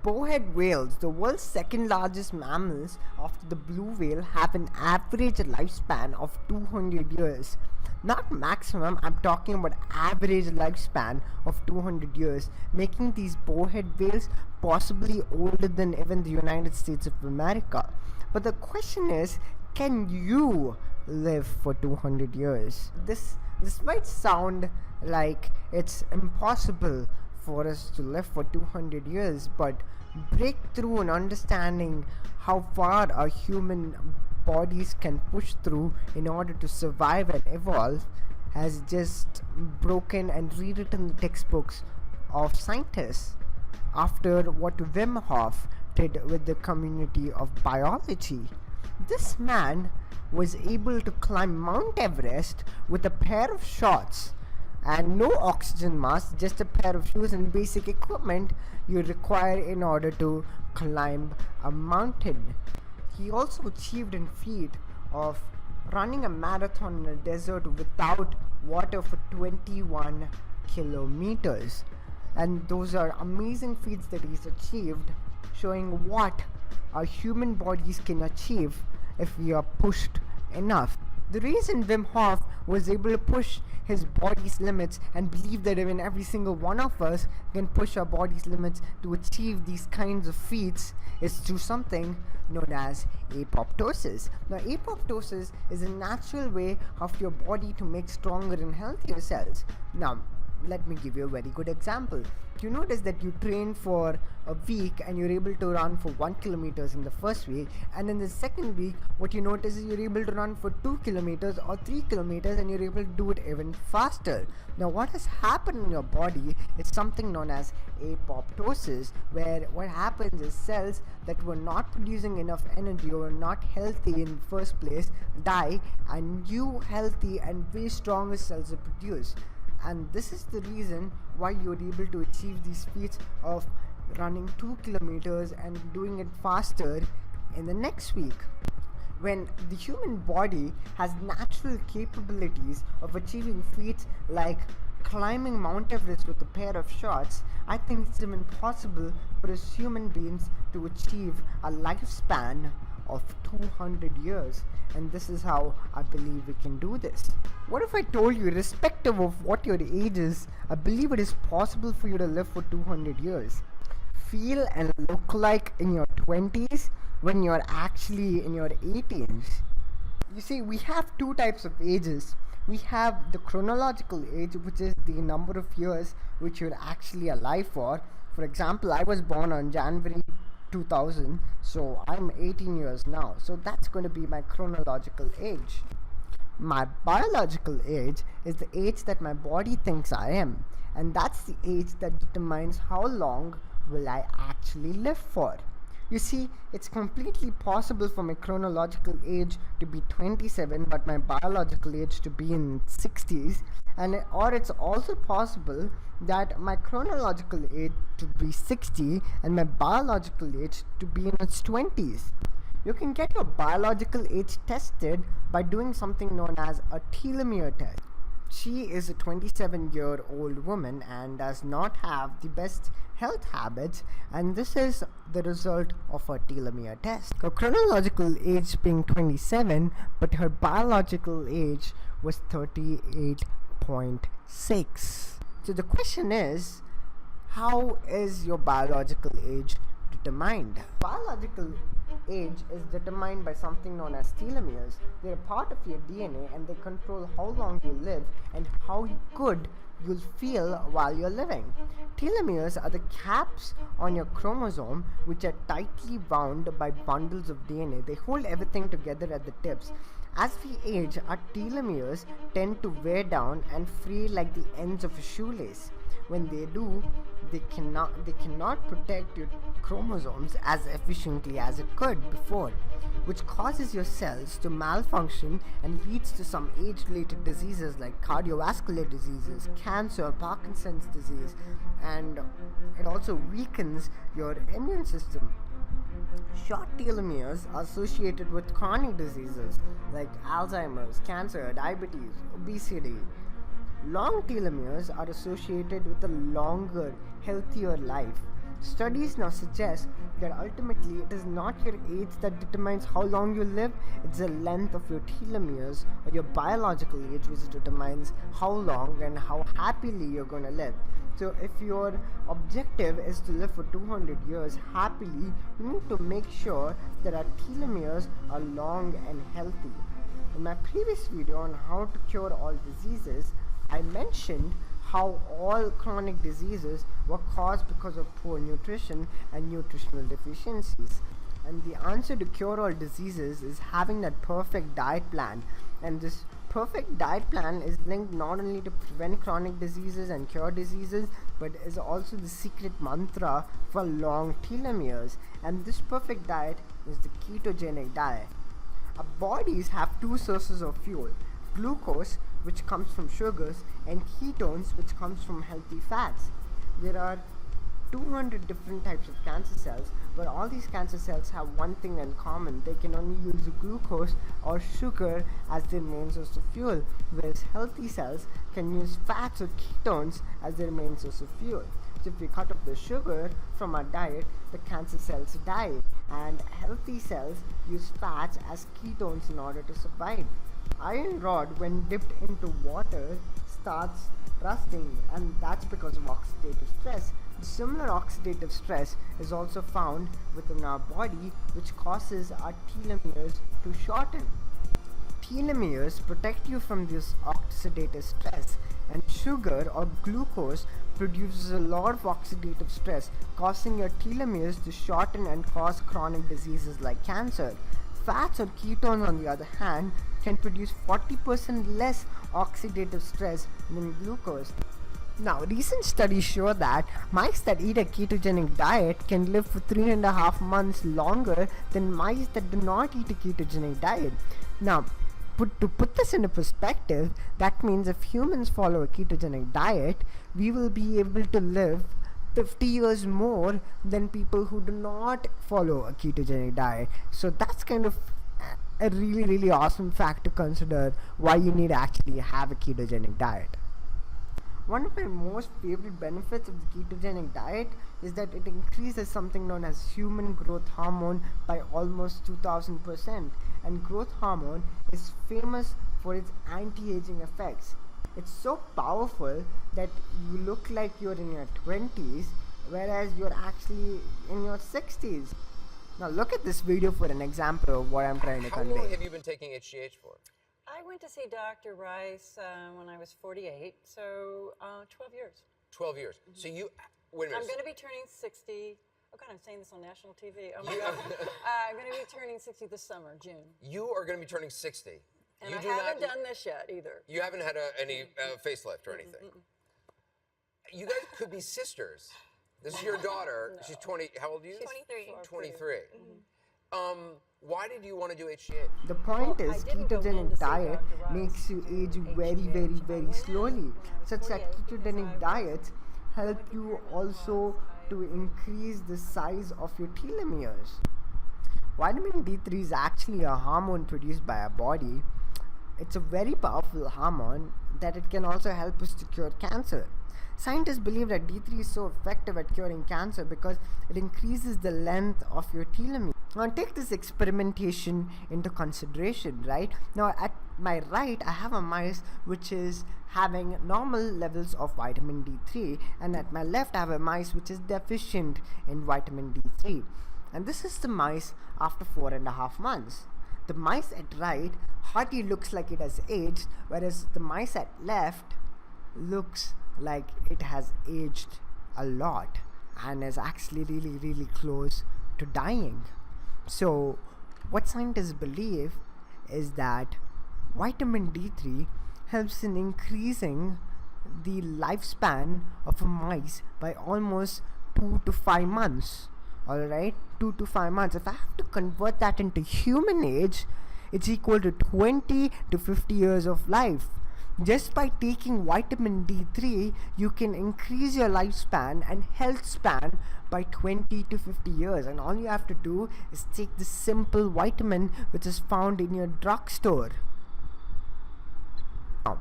Bowhead whales, the world's second largest mammals after the blue whale, have an average lifespan of 200 years. Not maximum, I'm talking about average lifespan of 200 years, making these bowhead whales possibly older than even the United States of America. But the question is, can you live for 200 years? This might sound like it's impossible for us to live for 200 years, but breakthrough in understanding how far our human bodies can push through in order to survive and evolve has just broken and rewritten the textbooks of scientists after what Wim Hof did with the community of biology. This man was able to climb Mount Everest with a pair of shorts and no oxygen mask, just a pair of shoes and basic equipment you require in order to climb a mountain. He also achieved a feat of running a marathon in a desert without water for 21 kilometers. And those are amazing feats that he's achieved, showing what our human bodies can achieve if we are pushed enough. The reason Wim Hof was able to push his body's limits and believe that even every single one of us can push our body's limits to achieve these kinds of feats is through something known as apoptosis. Now, apoptosis is a natural way of your body to make stronger and healthier cells. Now, let me give you a very good example. You notice that you train for a week and you're able to run for 1 kilometers in the first week, and in the second week what you notice is you're able to run for 2 kilometers or 3 kilometers and you're able to do it even faster. Now, what has happened in your body is something known as apoptosis, where what happens is cells that were not producing enough energy or were not healthy in the first place die, and new healthy and way stronger cells are produced. And this is the reason why you're able to achieve these feats of running 2 kilometers and doing it faster in the next week. When the human body has natural capabilities of achieving feats like climbing Mount Everest with a pair of shorts, I think it's even possible for us human beings to achieve a lifespan of 200 years, and this is how I believe we can do this. What if I told you, irrespective of what your age is, I believe it is possible for you to live for 200 years? Feel and look like in your 20s when you're actually in your 18s. You see, we have two types of ages. We have the chronological age, which is the number of years which you're actually alive for. For example, I was born on January 2000, so I'm 18 years now, so that's going to be my chronological age. My biological age is the age that my body thinks I am, and that's the age that determines how long will I actually live for. You see, it's completely possible for my chronological age to be 27 but my biological age to be in 60s, or it's also possible that my chronological age to be 60 and my biological age to be in its 20s. You can get your biological age tested by doing something known as a telomere test. She is a 27-year-old woman and does not have the best health habits, and this is the result of her telomere test. Her chronological age being 27, but her biological age was 38.6. So the question is, how is your biological age determined? Biological age is determined by something known as telomeres. They're part of your DNA and they control how long you live and how good you'll feel while you're living. Telomeres are the caps on your chromosome which are tightly bound by bundles of DNA. They hold everything together at the tips. As we age, our telomeres tend to wear down and fray like the ends of a shoelace. When they do, they cannot protect your chromosomes as efficiently as it could before, which causes your cells to malfunction and leads to some age-related diseases like cardiovascular diseases, cancer, Parkinson's disease, and it also weakens your immune system. Short telomeres are associated with chronic diseases like Alzheimer's, cancer, diabetes, obesity. Long telomeres are associated with a longer, healthier life. Studies now suggest that ultimately it is not your age that determines how long you live, it's the length of your telomeres or your biological age which determines how long and how happily you're going to live. So if your objective is to live for 200 years happily, you need to make sure that our telomeres are long and healthy. In my previous video on how to cure all diseases, I mentioned how all chronic diseases were caused because of poor nutrition and nutritional deficiencies. And the answer to cure all diseases is having that perfect diet plan. And this perfect diet plan is linked not only to prevent chronic diseases and cure diseases, but is also the secret mantra for long telomeres. And this perfect diet is the ketogenic diet. Our bodies have two sources of fuel: glucose, which comes from sugars, and ketones, which comes from healthy fats. There are 200 different types of cancer cells, but all these cancer cells have one thing in common: they can only use glucose or sugar as their main source of fuel, whereas healthy cells can use fats or ketones as their main source of fuel. So if we cut off the sugar from our diet, the cancer cells die, and healthy cells use fats as ketones in order to survive. Iron rod, when dipped into water, starts rusting, and that's because of oxidative stress. Similar oxidative stress is also found within our body, which causes our telomeres to shorten. Telomeres protect you from this oxidative stress, and sugar or glucose produces a lot of oxidative stress, causing your telomeres to shorten and cause chronic diseases like cancer. Fats or ketones, on the other hand, can produce 40% less oxidative stress than glucose. Now, recent studies show that mice that eat a ketogenic diet can live for 3.5 months longer than mice that do not eat a ketogenic diet. Now, to put this into perspective, that means if humans follow a ketogenic diet, we will be able to live 50 years more than people who do not follow a ketogenic diet. So that's kind of a really awesome fact to consider why you need to actually have a ketogenic diet. One of my most favorite benefits of the ketogenic diet is that it increases something known as human growth hormone by almost 2000%, and growth hormone is famous for its anti-aging effects. It's so powerful that you look like you're in your 20s, whereas you're actually in your 60s. Now look at this video for an example of what I'm trying to convey. How long have you been taking HGH for? I went to see Dr. Rice when I was 48, so 12 years. 12 years. So you, wait a minute. I'm going to be turning 60. Oh God, I'm saying this on national TV. Oh my God. I'm going to be turning 60 this summer, June. You are going to be turning 60. And I haven't done this yet either. You haven't had any facelift or anything. You guys could be sisters. This is your daughter. No. She's 20. How old are you? She's 23. 23. Why did you want to do HGH? The point is, ketogenic diet makes you age very slowly, such that ketogenic diets help you also to increase the size of your telomeres. Vitamin D3 is actually a hormone produced by our body. It's a very powerful hormone that it can also help us to cure cancer. Scientists believe that D3 is so effective at curing cancer because it increases the length of your telomere. Now take this experimentation into consideration, right? Now at my right, I have a mouse which is having normal levels of vitamin D3, and at my left, I have a mouse which is deficient in vitamin D3. And this is the mice after 4.5 months. The mice at right hardly looks like it has aged, whereas the mice at left looks like it has aged a lot and is actually really close to dying. So what scientists believe is that vitamin D3 helps in increasing the lifespan of a mice by almost 2 to 5 months. Alright, 2 to 5 months. If I have to convert that into human age, it's equal to 20 to 50 years of life. Just by taking vitamin D3, you can increase your lifespan and health span by 20 to 50 years. And all you have to do is take this simple vitamin which is found in your drugstore. Now,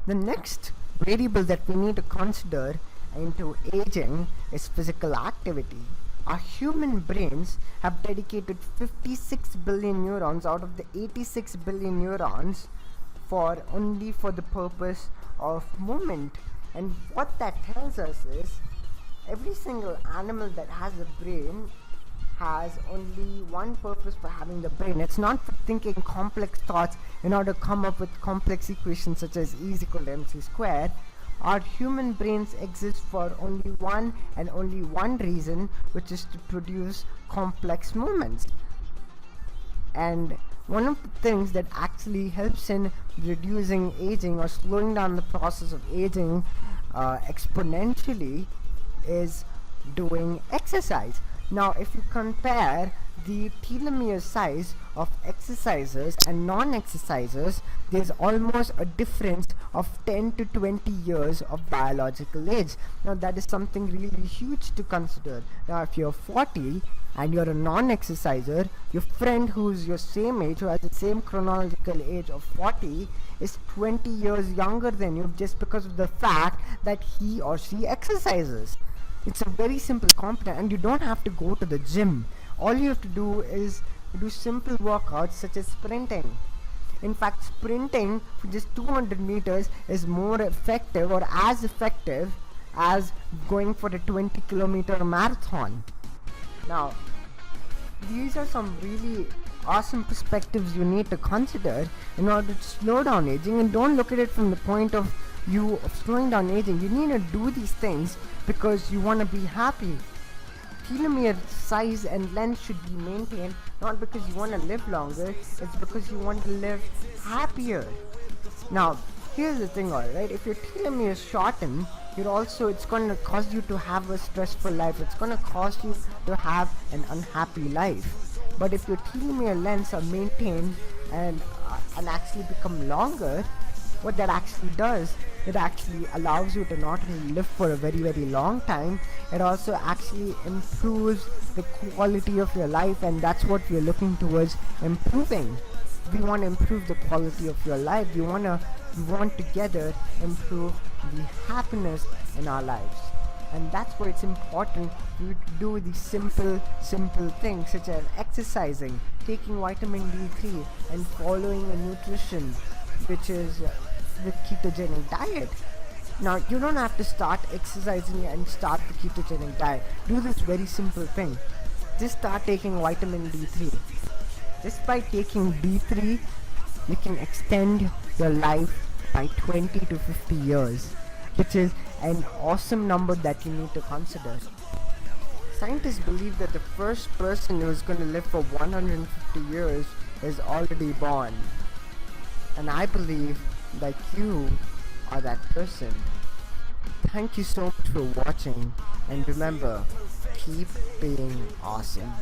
the next variable that we need to consider into aging is physical activity. Our human brains have dedicated 56 billion neurons out of the 86 billion neurons only for the purpose of movement. And what that tells us is every single animal that has a brain has only one purpose for having the brain. It's not for thinking complex thoughts in order to come up with complex equations such as E is equal to mc squared. Our human brains exist for only one and only one reason, which is to produce complex movements. And one of the things that actually helps in reducing aging or slowing down the process of aging exponentially is doing exercise. Now, if you compare the telomere size of exercisers and non-exercisers, there's almost a difference of 10 to 20 years of biological age. Now, that is something really huge to consider. Now, if you're 40 and you're a non-exerciser, your friend who's your same age, who has the same chronological age of 40, is 20 years younger than you just because of the fact that he or she exercises. It's a very simple component, and you don't have to go to the gym. All you have to do is do simple workouts such as sprinting. In fact, sprinting for just 200 meters is more effective or as effective as going for a 20-kilometer marathon. Now, these are some really awesome perspectives you need to consider in order to slow down aging, and don't look at it from the point of view of slowing down aging. You need to do these things because you want to be happy. Telomere size and length should be maintained not because you want to live longer, it's because you want to live happier. Now, here's the thing, alright, if your telomeres shorten, it's going to cause you to have a stressful life. It's going to cause you to have an unhappy life. But if your telomere lengths are maintained and actually become longer, what that actually does, it actually allows you to not only live for a very, very long time, it also actually improves the quality of your life, and that's what we're looking towards improving. We want to improve the quality of your life. We want together improve the happiness in our lives. And that's why it's important to do these simple things such as exercising, taking vitamin D3, and following a nutrition which is the ketogenic diet. Now, you don't have to start exercising and start the ketogenic diet. Do this very simple thing. Just start taking vitamin D3. Just by taking D3, you can extend your life by 20 to 50 years, which is an awesome number that you need to consider. Scientists believe that the first person who is going to live for 150 years is already born. And I believe that you are that person. Thank you so much for watching, and remember, keep being awesome.